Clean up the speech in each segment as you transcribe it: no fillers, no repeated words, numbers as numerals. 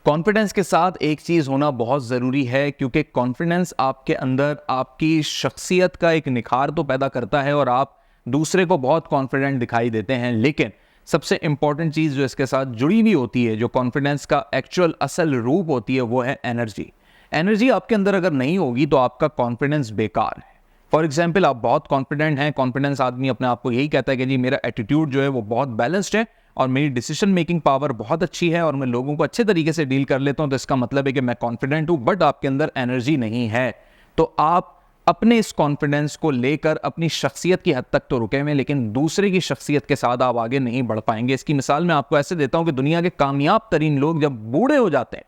Confidence के साथ एक चीज़ होना बहुत ज़रूरी है, क्योंकि कॉन्फिडेंस आपके अंदर आपकी शख्सियत का एक निखार तो पैदा करता है और आप दूसरे को बहुत कॉन्फिडेंट दिखाई देते हैं। लेकिन सबसे इम्पॉर्टेंट चीज़ जो इसके साथ जुड़ी हुई होती है, जो कॉन्फिडेंस का एक्चुअल असल रूप होती है, वो है एनर्जी। एनर्जी आपके अंदर अगर नहीं होगी तो आपका कॉन्फिडेंस बेकार है। फॉर एग्जाम्पल, आप बहुत कॉन्फिडेंट हैं, कॉन्फिडेंस आदमी अपने आप को यही कहता है कि जी मेरा एटीट्यूड जो है वो बहुत बैलेंस्ड है और मेरी डिसीजन मेकिंग पावर बहुत अच्छी है और मैं लोगों को अच्छे तरीके से डील कर लेता हूं, तो इसका मतलब है कि मैं कॉन्फिडेंट हूं। बट आपके अंदर एनर्जी नहीं है, तो आप अपने इस कॉन्फिडेंस को लेकर अपनी शख्सियत की हद तक तो रुके हुए, लेकिन दूसरे की शख्सियत के साथ आप आगे नहीं बढ़ पाएंगे। इसकी मिसाल मैं आपको ऐसे देता हूं कि दुनिया के कामयाब तरीन लोग जब बूढ़े हो जाते हैं,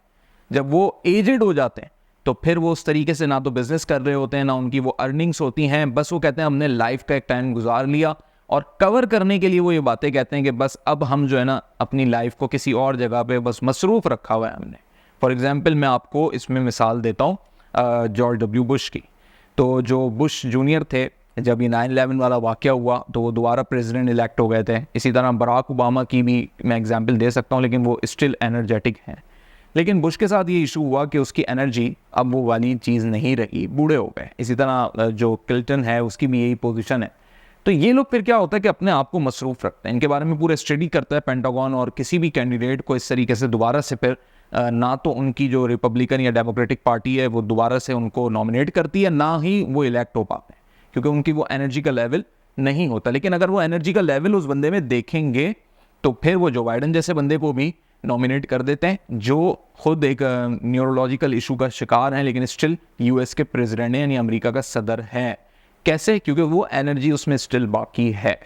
जब वो एजेड हो जाते हैं, तो फिर वो उस तरीके से ना तो बिजनेस कर रहे होते हैं, ना उनकी वो अर्निंग्स होती हैं। बस वो कहते हैं हमने लाइफ का एक टाइम गुजार लिया, और कवर करने के लिए वो ये बातें कहते हैं कि बस अब हम जो है ना अपनी लाइफ को किसी और जगह पे बस मसरूफ़ रखा हुआ है हमने। फॉर एग्जांपल, मैं आपको इसमें मिसाल देता हूँ जॉर्ज डब्ल्यू बुश की। तो जो बुश जूनियर थे, जब ये 9/11 वाला वाक़या हुआ तो वो दोबारा प्रेसिडेंट इलेक्ट हो गए थे। इसी तरह बराक ओबामा की भी मैं एग्जाम्पल दे सकता हूँ, लेकिन वो स्टिल एनर्जेटिक हैं। लेकिन बुश के साथ ये इशू हुआ कि उसकी एनर्जी अब वो वाली चीज़ नहीं रही, बूढ़े हो गए। इसी तरह जो क्लिंटन है उसकी भी यही पोजीशन है। तो ये लोग फिर क्या होता है कि अपने आप को मसरूफ़ रखते हैं, इनके बारे में पूरे स्टडी करता है पेंटागन, और किसी भी कैंडिडेट को इस तरीके से दोबारा से फिर ना तो उनकी जो रिपब्लिकन या डेमोक्रेटिक पार्टी है वो दोबारा से उनको नॉमिनेट करती है, ना ही वो इलेक्ट हो पाते हैं, क्योंकि उनकी वो एनर्जी का लेवल नहीं होता। लेकिन अगर वो एनर्जी का लेवल उस बंदे में देखेंगे तो फिर वो जो बाइडन जैसे बंदे को भी नॉमिनेट कर देते हैं, जो खुद एक न्यूरोलॉजिकल इशू का शिकार हैं, लेकिन स्टिल यूएस के प्रेसिडेंट हैं, यानी अमेरिका का सदर है। कैसे? क्योंकि वो एनर्जी उसमें स्टिल बाकी है।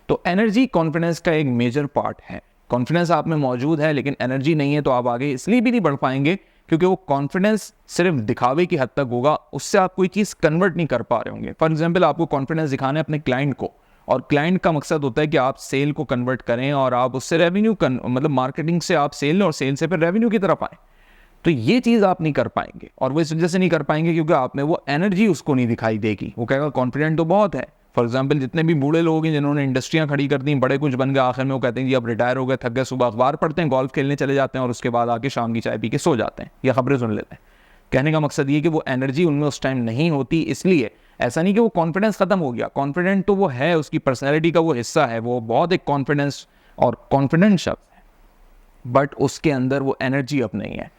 तो एनर्जी कॉन्फिडेंस का एक मेजर पार्ट है। कॉन्फिडेंस आप में मौजूद है लेकिन एनर्जी नहीं है, तो आप आगे इसलिए भी नहीं बढ़ पाएंगे क्योंकि वो कॉन्फिडेंस सिर्फ दिखावे की हद तक होगा, उससे आप कोई चीज़ कन्वर्ट नहीं कर पा रहे होंगे। फॉर एग्जाम्पल, आपको कॉन्फिडेंस दिखाना है अपने क्लाइंट को, और क्लाइंट का मकसद होता है कि आप सेल को कन्वर्ट करें और आप उससे रेवेन्यू मतलब मार्केटिंग से आप सेल लें और सेल से फिर रेवेन्यू की तरफ आए। तो ये चीज़ आप नहीं कर पाएंगे, और वो इस वजह से नहीं कर पाएंगे क्योंकि आप में वो एनर्जी उसको नहीं दिखाई देगी। वो कहेगा कॉन्फिडेंट तो बहुत है। फॉर एग्जाम्पल, जितने भी बूढ़े लोग हैं जिन्होंने इंडस्ट्रियाँ खड़ी कर दी, बड़े कुछ बन गए, आखिर में वो कहते हैं जी अब रिटायर हो गए, थक गए, सुबह अखबार पढ़ते हैं, गोल्फ खेलने चले जाते हैं और उसके बाद आके शाम की चाय पी के सो जाते हैं या खबरें सुन लेते हैं। कहने का मकसद ये कि वो एनर्जी उनमें उस टाइम नहीं होती। इसलिए ऐसा नहीं कि वो कॉन्फिडेंस खत्म हो गया, कॉन्फिडेंट तो वो है, उसकी पर्सनैलिटी का वो हिस्सा है, वो बहुत एक कॉन्फिडेंस और कॉन्फिडेंट शख्स है, बट उसके अंदर वो एनर्जी अब नहीं है।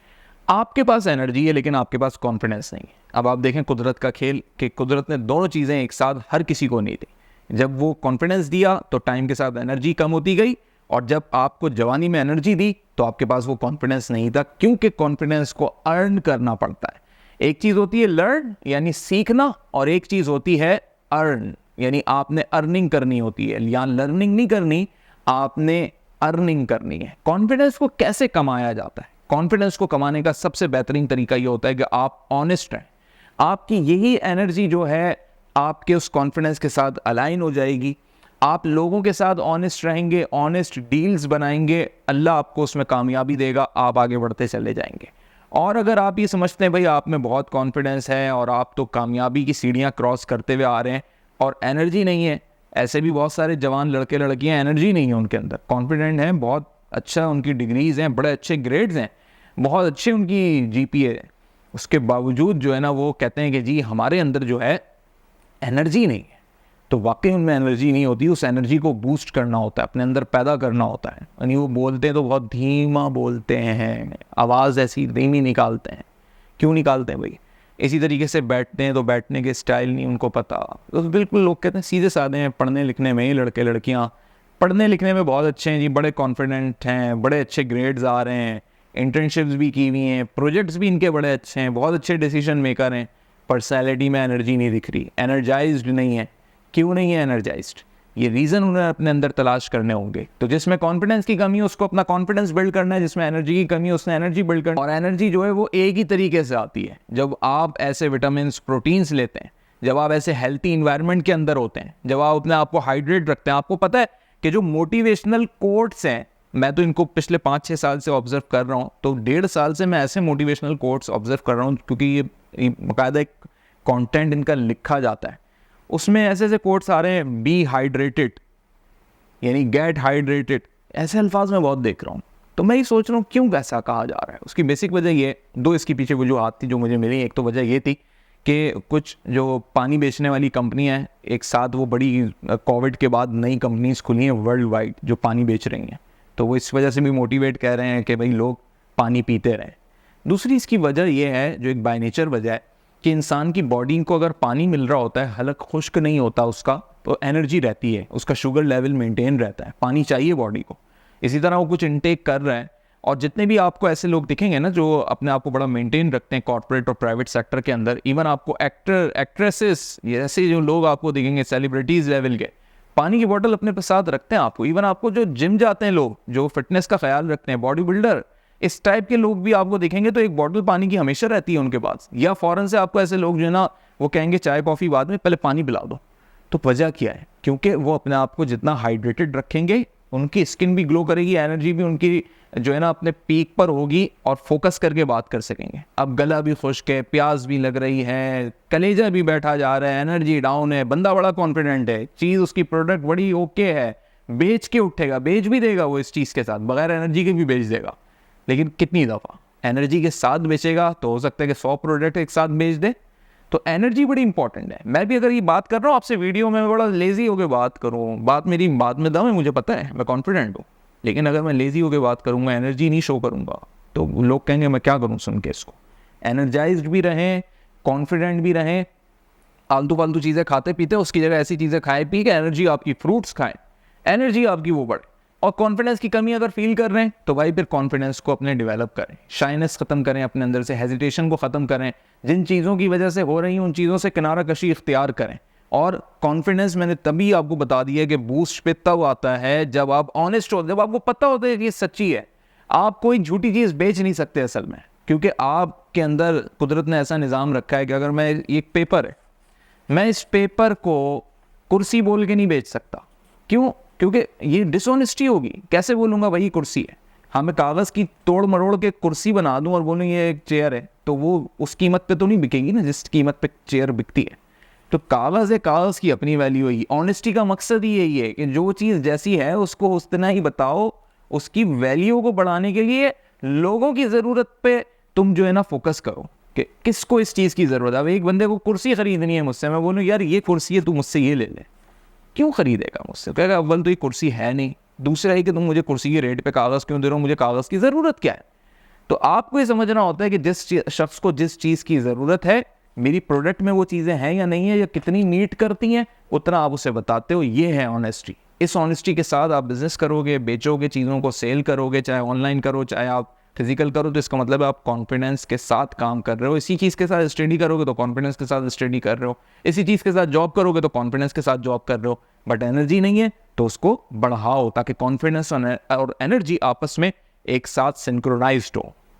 आपके पास एनर्जी है लेकिन आपके पास कॉन्फिडेंस नहीं है। अब आप देखें कुदरत का खेल, कि कुदरत ने दोनों चीज़ें एक साथ हर किसी को नहीं दी। जब वो कॉन्फिडेंस दिया तो टाइम के साथ एनर्जी कम होती गई, और जब आपको जवानी में एनर्जी दी तो आपके पास वो कॉन्फिडेंस नहीं था, क्योंकि कॉन्फिडेंस को अर्न करना पड़ता है। एक चीज़ होती है लर्न यानी सीखना, और एक चीज़ होती है अर्न यानी आपने अर्निंग करनी होती है। या लर्निंग नहीं करनी, आपने अर्निंग करनी है। कॉन्फिडेंस को कैसे कमाया जाता है? कॉन्फिडेंस को कमाने का सबसे बेहतरीन तरीका ये होता है कि आप ऑनेस्ट हैं। आपकी यही एनर्जी जो है आपके उस कॉन्फिडेंस के साथ अलाइन हो जाएगी। आप लोगों के साथ ऑनेस्ट रहेंगे, ऑनेस्ट डील्स बनाएंगे, अल्लाह आपको उसमें कामयाबी देगा, आप आगे बढ़ते चले जाएंगे। और अगर आप ये समझते हैं भाई आप में बहुत कॉन्फिडेंस है और आप तो कामयाबी की सीढ़ियाँ क्रॉस करते हुए आ रहे हैं और एनर्जी नहीं है, ऐसे भी बहुत सारे जवान लड़के लड़कियाँ एनर्जी नहीं है उनके अंदर, कॉन्फिडेंट हैं, बहुत अच्छा उनकी डिग्रीज हैं, बड़े अच्छे ग्रेड्स हैं, बहुत अच्छे उनकी जीपीए है, उसके बावजूद जो है ना वो कहते हैं कि जी हमारे अंदर जो है एनर्जी नहीं है। तो वाकई उनमें एनर्जी नहीं होती, उस एनर्जी को बूस्ट करना होता है, अपने अंदर पैदा करना होता है। यानी वो बोलते हैं तो बहुत धीमा बोलते हैं, आवाज़ ऐसी धीमी निकालते हैं। क्यों निकालते हैं भाई? इसी तरीके से बैठते हैं तो बैठने के स्टाइल नहीं उनको पता। तो बिल्कुल लोग कहते हैं सीधे साधे हैं, पढ़ने लिखने में, लड़के लड़कियाँ पढ़ने लिखने में बहुत अच्छे हैं जी, बड़े कॉन्फिडेंट हैं, बड़े अच्छे ग्रेड्स आ रहे हैं, इंटर्नशिप्स भी की हुई हैं, प्रोजेक्ट्स भी इनके बड़े अच्छे हैं, बहुत अच्छे डिसीजन मेकर हैं। पर्सनैलिटी में एनर्जी नहीं दिख रही, एनर्जाइज्ड नहीं है। क्यों नहीं है एनर्जाइज्ड? ये रीज़न उन्हें अपने अंदर तलाश करने होंगे। तो जिसमें कॉन्फिडेंस की कमी है उसको अपना कॉन्फिडेंस बिल्ड करना है, जिसमें एनर्जी की कमी है उसने एनर्जी बिल्ड करना है। और एनर्जी जो है वो एक ही तरीके से आती है जब आप ऐसे विटामिन प्रोटीन्स लेते हैं, जब आप ऐसे हेल्थी इन्वायरमेंट के अंदर होते हैं, जब आप अपने आप को हाइड्रेट रखते हैं। आपको पता है कि जो मोटिवेशनल कोट्स हैं, मैं तो इनको पिछले 5-6 साल से ऑब्जर्व कर रहा हूँ, तो 1.5 साल से मैं ऐसे मोटिवेशनल कोट्स ऑब्जर्व कर रहा हूँ, क्योंकि ये बाकायदा एक कंटेंट इनका लिखा जाता है। उसमें ऐसे ऐसे कोट्स आ रहे हैं, बी हाइड्रेटेड यानी गेट हाइड्रेटेड, ऐसे अल्फाज मैं बहुत देख रहा हूँ। तो मैं ये सोच रहा हूँ क्यों ऐसा कहा जा रहा है। उसकी बेसिक वजह ये, दो इसके पीछे वजूहात थी जो मुझे मिली। एक तो वजह ये थी कि कुछ जो पानी बेचने वाली कंपनियां हैं, एक साथ वो बड़ी कोविड के बाद नई कंपनीज खुली हैं वर्ल्ड वाइड जो पानी बेच रही हैं, तो वो इस वजह से भी मोटिवेट कर रहे हैं कि भाई लोग पानी पीते रहें। दूसरी इसकी वजह यह है, जो एक बाय नेचर वजह है, कि इंसान की बॉडी को अगर पानी मिल रहा होता है, हलक खुश्क नहीं होता उसका, तो एनर्जी रहती है, उसका शुगर लेवल मेंटेन रहता है, पानी चाहिए बॉडी को। इसी तरह वो कुछ इनटेक कर रहा है। और जितने भी आपको ऐसे लोग दिखेंगे ना जो अपने आप को बड़ा मेंटेन रखते हैं कॉर्पोरेट और प्राइवेट सेक्टर के अंदर, इवन आपको एक्टर एक्ट्रेसेस ऐसे जो लोग आपको दिखेंगे सेलिब्रिटीज लेवल के, पानी की बोतल अपने साथ रखते हैं आपको। इवन आपको जो जिम जाते हैं लोग, जो फिटनेस का ख्याल रखते हैं, बॉडी बिल्डर, इस टाइप के लोग भी आपको दिखेंगे तो एक बॉटल पानी की हमेशा रहती है उनके पास। या फौरन से आपको ऐसे लोग जो है ना, वो कहेंगे चाय कॉफ़ी बाद में, पहले पानी पिला दो। तो वजह क्या है? क्योंकि वो अपने आप को जितना हाइड्रेटेड रखेंगे, उनकी स्किन भी ग्लो करेगी, एनर्जी भी उनकी जो है ना अपने पीक पर होगी और फोकस करके बात कर सकेंगे। अब गला भी खुश्क है, प्यास भी लग रही है, कलेजा भी बैठा जा रहा है, एनर्जी डाउन है, बंदा बड़ा कॉन्फिडेंट है, चीज़ उसकी प्रोडक्ट बड़ी ओके है, बेच के उठेगा, बेच भी देगा वो इस चीज़ के साथ, बगैर एनर्जी के भी बेच देगा। लेकिन कितनी दफ़ा एनर्जी के साथ बेचेगा? तो हो सकता है कि 100 प्रोडक्ट एक साथ बेच दे। तो एनर्जी बड़ी इंपॉर्टेंट है। मैं भी अगर ये बात कर रहा हूँ आपसे वीडियो में, बड़ा लेजी होकर बात करूँ, बात मेरी बात में दम है, मुझे पता है, मैं कॉन्फिडेंट हूँ, लेकिन अगर मैं लेजी होकर बात करूँगा, एनर्जी नहीं शो करूँगा, तो लोग कहेंगे मैं क्या करूँ सुन के इसको। एनर्जाइज्ड भी रहें, कॉन्फिडेंट भी रहें, आलतू फालतू चीज़ें खाते पीते उसकी जगह ऐसी चीज़ें खाए पी के एनर्जी आपकी, फ्रूट्स खाएं, एनर्जी आपकी वो बढ़े। और कॉन्फिडेंस की कमी अगर फील कर रहे हैं तो भाई फिर कॉन्फिडेंस को अपने डेवलप करें, शाइनेस ख़त्म करें अपने अंदर से, हेजिटेशन को ख़त्म करें, जिन चीज़ों की वजह से हो रही हैं उन चीज़ों से किनारा कशी इख्तियार करें। और कॉन्फिडेंस मैंने तभी आपको बता दिया कि बूस्ट पे तब आता है जब आप ऑनेस्ट हो, जब आपको पता होता है कि ये सच्ची है। आप कोई झूठी चीज़ बेच नहीं सकते असल में, क्योंकि आपके अंदर कुदरत ने ऐसा निज़ाम रखा है कि अगर मैं एक पेपर है, मैं इस पेपर को कुर्सी बोल के नहीं बेच सकता। क्यों? क्योंकि ये डिसऑनेस्टी होगी। कैसे बोलूँगा वही कुर्सी है? हाँ, मैं कागज़ की तोड़ मरोड़ के कुर्सी बना दूँ और बोलूँ ये एक चेयर है, तो वो उस कीमत पे तो नहीं बिकेगी ना जिस कीमत पे चेयर बिकती है। तो कागज़ है, कागज़ की अपनी वैल्यू है। ऑनेस्टी का मकसद ही यही है कि जो चीज़ जैसी है उसको उस तरह ही बताओ। उसकी वैल्यू को बढ़ाने के लिए लोगों की ज़रूरत पे तुम जो है ना फोकस करो कि किसको इस चीज़ की ज़रूरत है। अब एक बंदे को कुर्सी ख़रीदनी है मुझसे, मैं बोलूँ यार ये कुर्सी है, तू मुझसे ये ले ले। क्यों ख़रीदेगा मुझसे? कहेगा अव्वल तो ये कुर्सी है नहीं, दूसरा है कि तुम मुझे कुर्सी के रेट पे कागज़ क्यों दे रहे हो, मुझे कागज़ की ज़रूरत क्या है। तो आपको ये समझना होता है कि जिस शख्स को जिस चीज़ की ज़रूरत है, मेरी प्रोडक्ट में वो चीज़ें हैं या नहीं है, या कितनी मीट करती हैं, उतना आप उसे बताते हो। ये है ऑनेस्टी। इस ऑनेस्टी के साथ आप बिज़नेस करोगे, बेचोगे, चीज़ों को सेल करोगे, चाहे ऑनलाइन करो चाहे आप फिजिकल करो, तो इसका मतलब है आप कॉन्फिडेंस के साथ काम कर रहे हो। इसी चीज़ के साथ स्टडी करोगे तो कॉन्फिडेंस के साथ स्टडी कर रहे हो। इसी चीज़ के साथ जॉब करोगे तो कॉन्फिडेंस के साथ जॉब कर रहे हो। बट एनर्जी नहीं है तो उसको बढ़ाओ ताकि कॉन्फिडेंस और एनर्जी आपस में एक साथ सिंक्रोनाइज्ड हो।